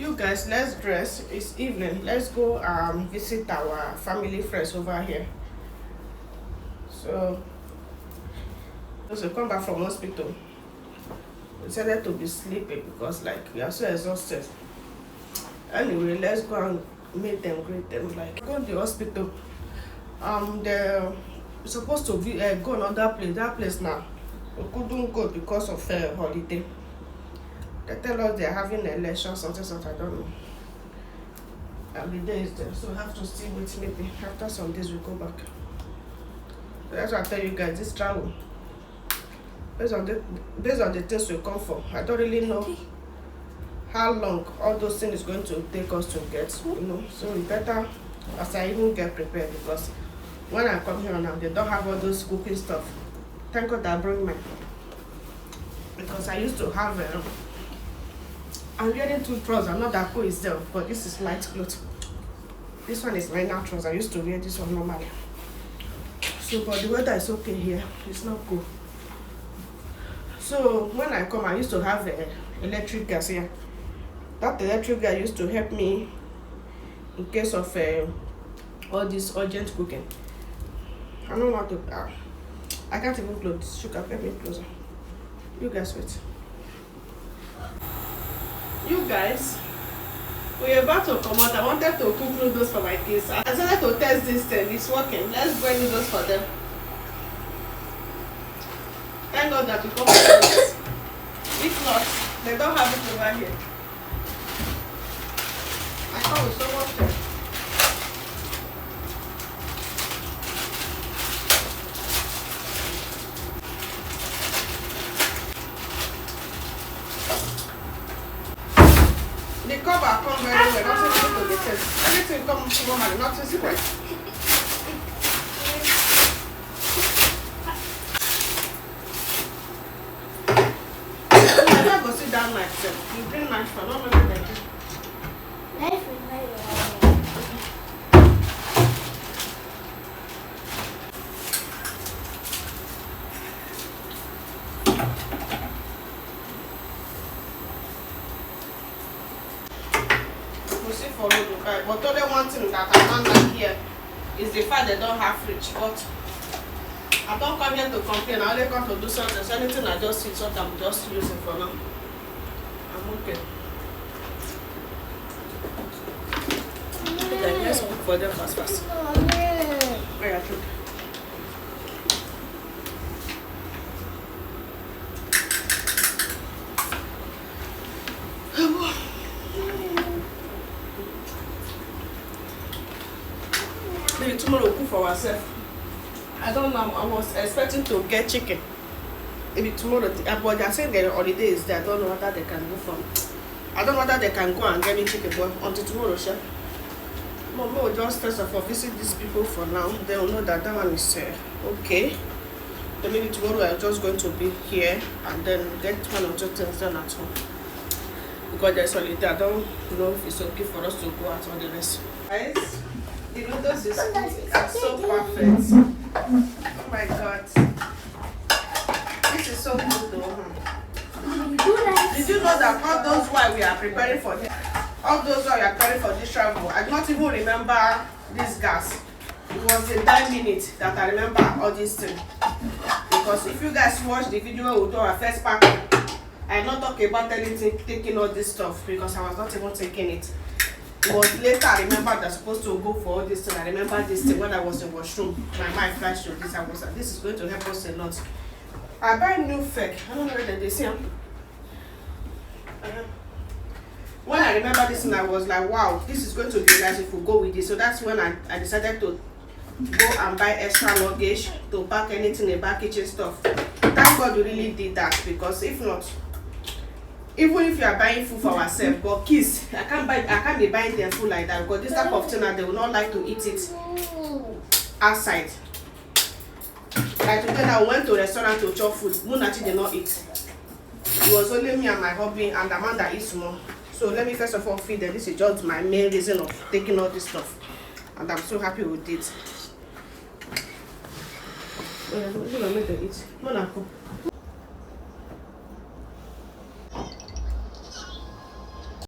You guys, let's dress. It's evening. Let's go visit our family friends over here. So we come back from hospital. We decided to be sleeping because like we are so exhausted. Anyway, let's go and meet them, greet them. Like go to the hospital. They're supposed to be go another place. That place now we couldn't go because of holiday. They tell us they're having an election, something, I don't know. And the day is there, so we have to still wait. Maybe after some days we go back. So that's why I tell you guys, this travel based on the things we come for. I don't really know how long all those things is going to take us to get, So we better as I even get prepared, because when I come here now, they don't have all those cooking stuff. Thank God I bring mine, because I used to have. I'm wearing 2 trousers. Not that cool is there, but this is light cloth. This one is my natural trousers. I used to wear this one normally. So, but the weather is okay here. It's not cool. So when I come, I used to have electric gas here. That electric gas used to help me in case of all this urgent cooking. I don't know how to. I can't even close. Sugar, get me closer. You guys wait. You guys, we're about to come out. I wanted to cook noodles for my kids. I decided to test this thing. It's working. Let's boil noodles for them. Thank God that we come for this. If not, they don't have it over here. I thought we so much there. The cover come very well, nothing to the test. Everything comes normally, nothing spread. I never go sit down myself. You bring my phone, don't make it. But only one thing that I don't like here is the fact they don't have fridge. But I don't come here to complain. I only come to do something. So anything I just see, so I'm just using for now. I'm okay. Okay, let's cook for them fast. Where are you? Maybe tomorrow we'll cook for ourselves. I don't know. I was expecting to get chicken. Maybe tomorrow. But they're saying the holiday is there. I don't know whether they can go from. I don't know whether they can go and get me chicken. But until tomorrow, sure. Mom will just first of all visit these people for now. They will know that one is okay. Then maybe tomorrow I'm just going to be here and then get 1 or 2 things done at home. Because there's holiday. I don't know if it's okay for us to go out on the rest. Guys. The noodles is so perfect. Oh my God. This is so good though. Did you know that all those while we are preparing for this, all those while we are preparing for this travel, I do not even remember this gas. It was in that minute that I remember all these things. Because if you guys watch the video we do our first pack, I not talk about anything taking all this stuff because I was not even taking it. It was later I remember that I was supposed to go for all this thing. I remember this thing when I was in washroom. My mind flashed to this. I was like, this is going to help us a lot. I buy new fake. I don't know whether they see them. When I remember this thing, I was like, wow, this is going to be nice if we go with this. So that's when I decided to go and buy extra luggage to pack anything about kitchen stuff. Thank God we really did that, because if not, even if you are buying food for ourselves, but kids, I can't be buying them food like that, because this type of thing they will not like to eat it outside. Like today I went to a restaurant to chop food. Munachi did not eat. It was only me and my hubby and Amanda eats more. So let me first of all feed them. This is just my main reason of taking all this stuff. And I'm so happy with it.